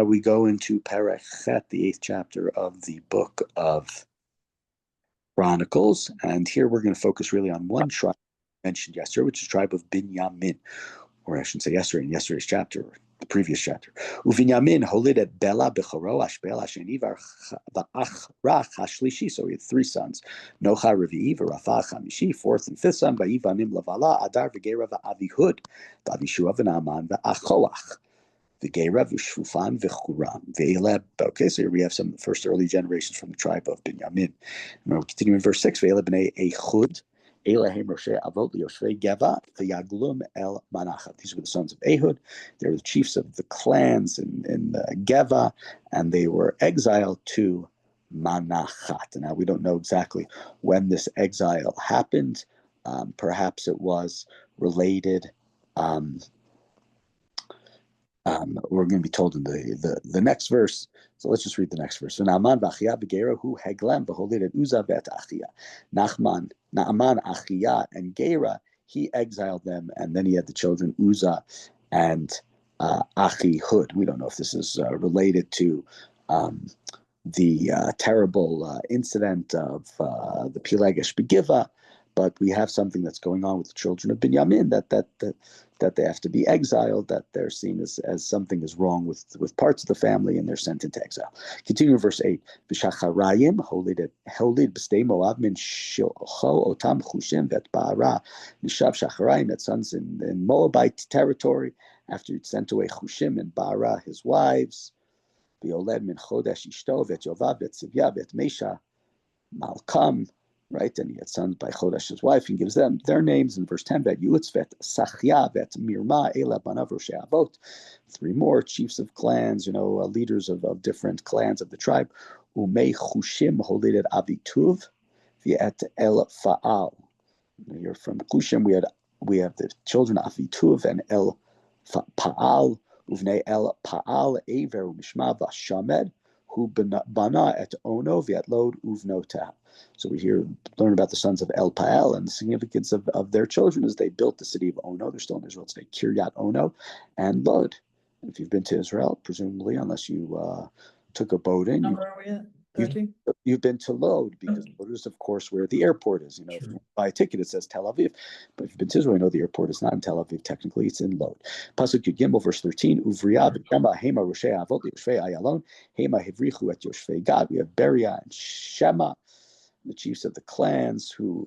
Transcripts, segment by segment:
We go into Perek Chet, the 8th chapter of the book of Chronicles, and here we're going to focus really on one tribe mentioned yesterday, which is the tribe of Binyamin, or I shouldn't say yesterday, in yesterday's chapter, or the previous chapter. Uvinyamin holid et Bela bechoro Ashbel Hasheni v'ach Rach Hashlishi. So we had 3 sons: Nocha Revi'i v'Rafa Chamishi, 4th and 5th son. Vayivanim Lavala Adar v'Gera v'Avihud v'Avishua v'Naaman v'Achoach v'Gera v'Shufan v'Churam v'Eleb. Okay, so here we have some of the first early generations from the tribe of Binyamin. And we'll continue in verse 6. V'Eleb b'nei Ehud. These were the sons of Ehud. They were the chiefs of the clans in Geva, and they were exiled to Manachat. Now, we don't know exactly when this exile happened. Perhaps it was related. We're going to be told in the next verse. So let's just read the next verse. Naaman Achia and Gera, he exiled them, and then he had the children Uzzah and Achihud. We don't know if this is related to the terrible incident of the Pilegesh Begiva, but we have something that's going on with the children of Binyamin that they have to be exiled, that they're seen as something is wrong with parts of the family, and they're sent into exile. Continue in verse 8. V'shacharayim holid b'stei Moab min shilcho otam chushim vet ba'ara. Nishav Shacharayim had sons in Moabite territory after he'd sent away Chushim and Ba'ara, his wives. V'oled min chodesh ishto vet Yovav vet Sivya vet Mesha Malkam. Right, and he had sons by Chodesh, his wife, and gives them their names in verse 10. Vet Yutz, vet Sachya, vet Mirma, Ela banav Roshei Avot. 3 more chiefs of clans, leaders of different clans of the tribe. Umei Chushim holid Avituv, v'et El Faal. Here from Chushim, we have the children Avituv and El Paal. Uvnei El Paal Aver Mishma v'Shamed. Who bana et ono v'et lod uvnotah. So we learn about the sons of El Paal, and the significance of their children is they built the city of Ono. They're still in Israel today, Kiryat Ono and Lod. And if you've been to Israel, presumably, unless you took a boat in, you've been to Lod, because Lod is, of course, where the airport is. Sure. If you buy a ticket, it says Tel Aviv. But if you've been to Israel, you know the airport is not in Tel Aviv. Technically, it's in Lod. Pasuk Yud Gimel, verse 13. Uvriya v'Shema hema roshei avot yoshvei Ayalon hema hivrichu et yoshvei Gad. We have Beria and Shema, the chiefs of the clans who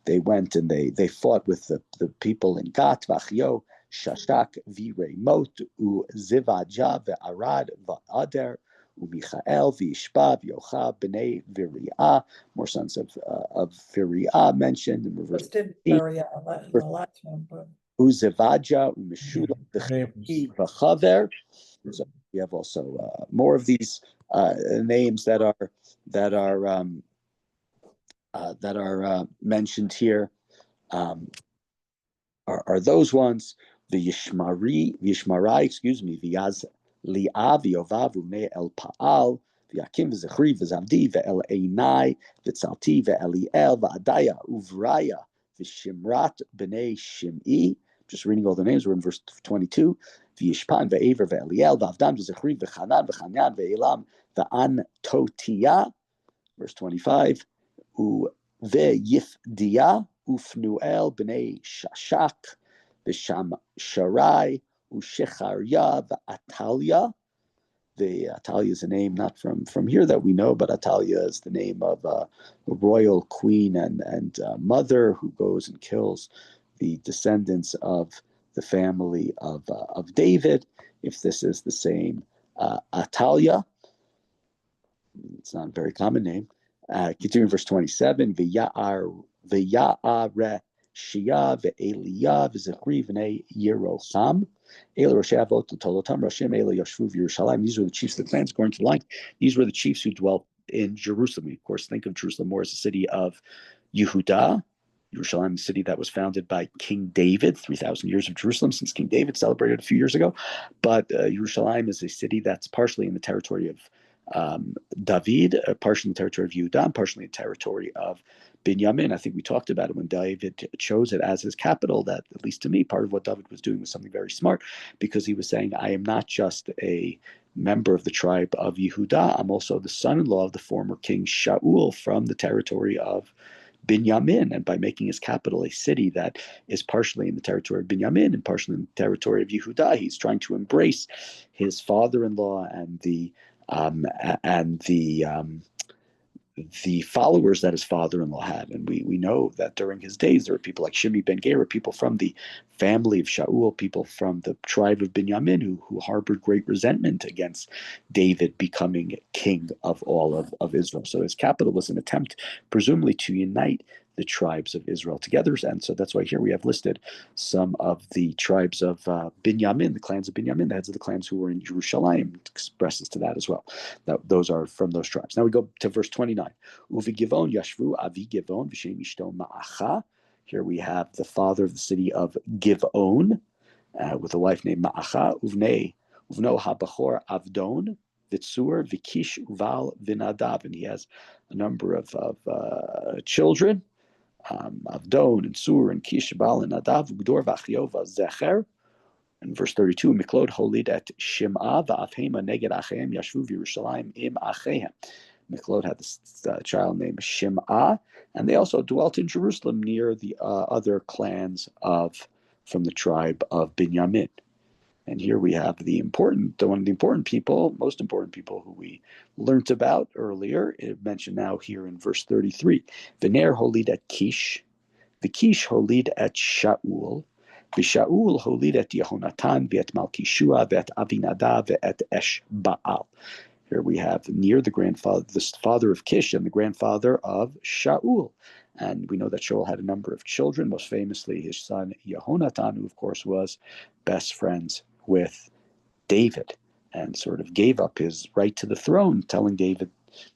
they went and they fought with the people in Gat, Vachio, Shashak, Viremot, Zivaja, Ve'arad, Va'ader, Michael, Vishpa, Yocha, Bnei Viriah. More sons of Viriah mentioned in reverse. Uzevaja, Umeshula, V'chaver. So we have also more of these names that are mentioned here. Are those ones? The Yishmarai, V'yaz Li'ah v'Yovav u'nei El Paal v'Yakim v'Zechri v'Zavdi v'El Einai v'Tzalti v'Eliel v'Adaya u'Vraya v'Shimrat b'nei Shim'i. Just reading all the names. We're in verse 22. V'Yishpan v'Aver v'Eliel v'Avdan v'Zechri v'Chanan v'Chanyan v'Elam v'An Totia. Verse 25. V'Yifdiya u'Fnuel b'nei Shashak v'Sham Sharai Ushecharya v'Atalia. The Atalia is a name not from here that we know, but Atalia is the name of a royal queen and mother who goes and kills the descendants of the family of David. If this is the same Atalia, it's not a very common name. Continuing verse 27, V'ya'are Shia ve'Eliyav v'Zechri v'nei Yerocham. Ela Roshei Avot Tolotam Rashim Ela Yashvu v'Yerushalayim. These were the chiefs of the clans, according to the line. These were the chiefs who dwelt in Jerusalem. We, of course, think of Jerusalem more as a city of Yehudah. Yerushalayim, a city that was founded by King David, 3,000 years of Jerusalem since King David celebrated a few years ago. But Yerushalayim is a city that's partially in the territory of David, partially in the territory of Yehudah, and partially in the territory of Binyamin. I think we talked about it when David chose it as his capital, that, at least to me, part of what David was doing was something very smart, because he was saying, I am not just a member of the tribe of Yehuda, I'm also the son-in-law of the former king Shaul from the territory of Binyamin, and by making his capital a city that is partially in the territory of Binyamin and partially in the territory of Yehuda, he's trying to embrace his father-in-law and the followers that his father-in-law had. And we know that during his days, there were people like Shimi ben Gera, people from the family of Shaul, people from the tribe of Binyamin who harbored great resentment against David becoming king of all of Israel. So his capital was an attempt, presumably, to unite the tribes of Israel together. And so that's why here we have listed some of the tribes of Binyamin, the clans of Binyamin, the heads of the clans who were in Jerusalem, expresses to that as well. Those are from those tribes. Now we go to verse 29. Uvi Givon Yashvu Avi Givon V'Shem Ishto Ma'acha. Here we have the father of the city of Givon with a wife named Ma'acha. Uvno HaBachor Avdon Vitsur Vikish Uval Vinadav. And he has a number of children. Avdon and Sur and Kish, Baal and Nadav, Gdor V'Achiova Zecher. In verse 32, Miklod holid et Shim'a va'afhema neged acheim yashvu v'Yerushalayim im acheim. Miklod had this child named Shim'a, and they also dwelt in Jerusalem near the other clans from the tribe of Binyamin. And here we have one of the important people, most important people who we learned about earlier, mentioned now here in verse 33. V'ner holid et Kish, v'Kish holid et Shaul, v'Shaul holid et Yehonatan, v'et Malkishua, v'et Avinadav, v'et Eshbaal. Here we have near the father of Kish and the grandfather of Shaul. And we know that Shaul had a number of children, most famously his son Yehonatan, who of course was best friends with David and sort of gave up his right to the throne, telling David,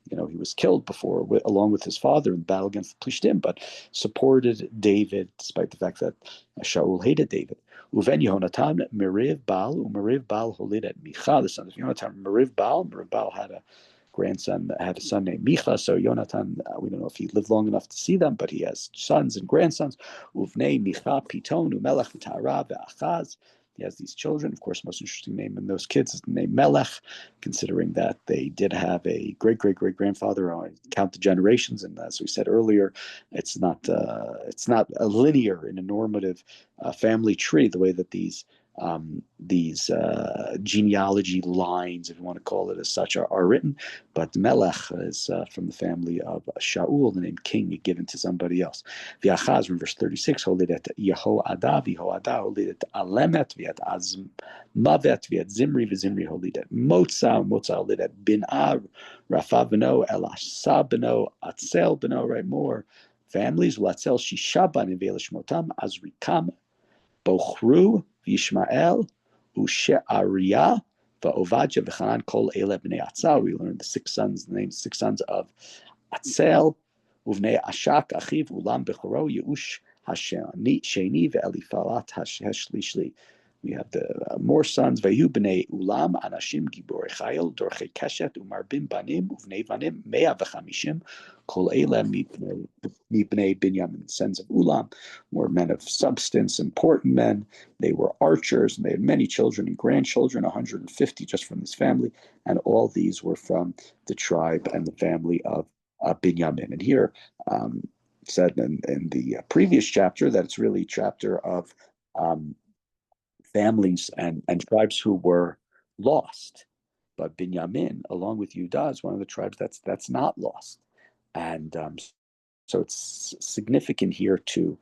he was killed before, along with his father in the battle against the Plishtim, but supported David despite the fact that Shaul hated David. Uven Yehonatan Meriv Baal, Umeriv Baal holid et Micha, the son of Yonatan. Meriv Baal had a grandson, had a son named Micha. So Yonatan, we don't know if he lived long enough to see them, but he has sons and grandsons. Uvnei Micha Piton Umelech v'Tara v'Achaz. He has these children. Of course, most interesting name in those kids is the name Melech, considering that they did have a great-great-great-grandfather. Count the generations, and as we said earlier, it's not a linear and a normative family tree the way that these genealogy lines, if you want to call it as such, are written. But Melech is from the family of Shaul, the name king given to somebody else. V'Achaz, from verse 36, holid et Yehoada, Yehoada holid et Alemet, v'et Azmavet, v'et Zimri, v'Zimri holid et Motza, Motza holid et Bin'ah, Rafa b'no, Elasa b'no, Atzel b'no, right, more families. L'Atzel Shishaban in Ve'elishmotam, Azrikam, Bochru, V'Yishmael, Ushe'ariah, Va'Ovadja, V'Chanan, Kol Ele b'nei Atzal. We learned the names 6 sons of Atzel, Uvnei Ashak, Achiv, Ulam Bechoro, Yeush, Sheni, Ve'Elifalat, Hashlishli. We have the more sons. Vayu b'nei Ulam, Anashim, Giborei Chayil, Dorchei Keshet, Umarbim Banim, Uvnei Vanim, Mea v'Chamishim, Kol Ele Mibnei Binyamin. Sons of Ulam were men of substance, important men. They were archers, and they had many children and grandchildren, 150 just from this family. And all these were from the tribe and the family of Binyamin. And here, said in the previous chapter that it's really a chapter of families and tribes who were lost. But Binyamin, along with Judah, is one of the tribes that's not lost. And so it's significant here to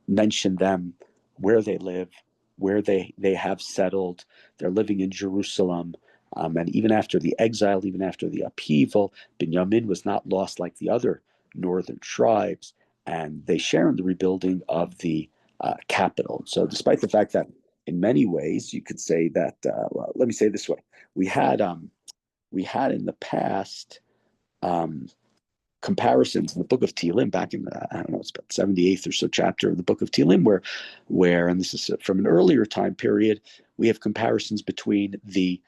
mention them, where they live, where they have settled. They're living in Jerusalem. And even after the exile, even after the upheaval, Binyamin was not lost like the other northern tribes. And they share in the rebuilding of the capital. So despite the fact that in many ways you could say that, well, let me say it this way. We had in the past comparisons in the book of Tehillim back in the, I don't know, it's about 78th or so chapter of the book of Tehillim where, and this is from an earlier time period, we have comparisons between the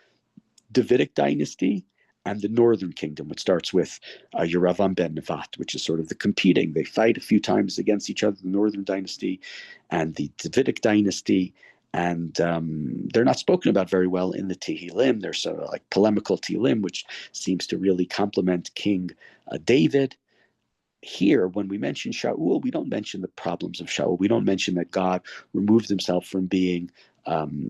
Davidic dynasty and the northern kingdom, which starts with Yeravam ben Nevat, which is sort of the competing. They fight a few times against each other, the northern dynasty and the Davidic dynasty, and they're not spoken about very well in the Tehillim. There's sort of like polemical Tehillim, which seems to really complement King David. Here, when we mention Shaul, we don't mention the problems of Shaul. We don't mention that God removed himself from being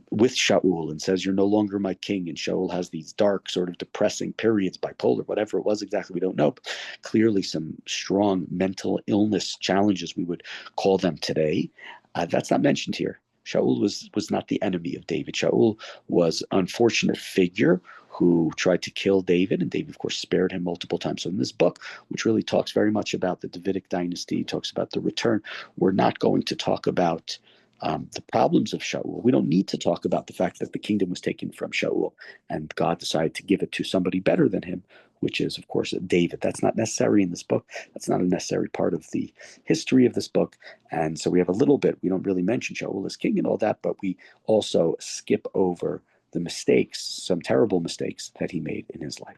with Shaul and says, "You're no longer my king." And Shaul has these dark, sort of depressing periods, bipolar, whatever it was exactly, we don't know. But clearly, some strong mental illness challenges, we would call them today. That's not mentioned here. Shaul was not the enemy of David. Shaul was an unfortunate figure who tried to kill David, and David, of course, spared him multiple times. So in this book, which really talks very much about the Davidic dynasty, talks about the return, we're not going to talk about the problems of Shaul. We don't need to talk about the fact that the kingdom was taken from Shaul and God decided to give it to somebody better than him, which is, of course, David. That's not necessary in this book. That's not a necessary part of the history of this book. And so we have a little bit, we don't really mention Shaul as king and all that, but we also skip over the mistakes, some terrible mistakes that he made in his life.